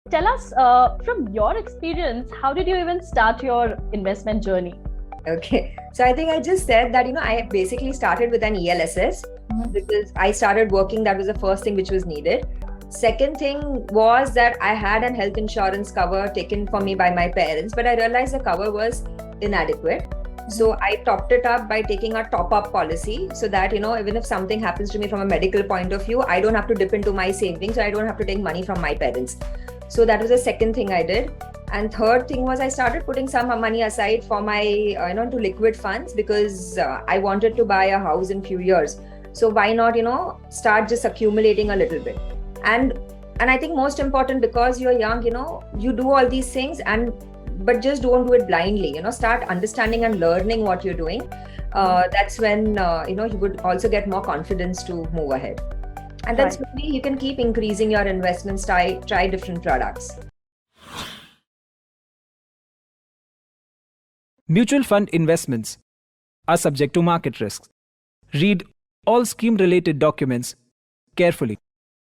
Tell us from your experience, how did you even start your investment journey? Okay, so I think I just said that, I basically started with an ELSS because I started working. That was the first thing which was needed. Second thing was that I had an health insurance cover taken for me by my parents, but I realized the cover was inadequate. So I topped it up by taking a top-up policy so that, even if something happens to me from a medical point of view, I don't have to dip into my savings, so I don't have to take money from my parents. So that was the second thing I did. And third thing was I started putting some money aside for my, to liquid funds because I wanted to buy a house in few years. So why not, start just accumulating a little bit. And I think most important, because you're young, you do all these things but just don't do it blindly. Start understanding and learning what you're doing. That's when you would also get more confidence to move ahead. And then slowly you can keep increasing your investments, try different products. Mutual fund investments are subject to market risks. Read all scheme-related documents carefully.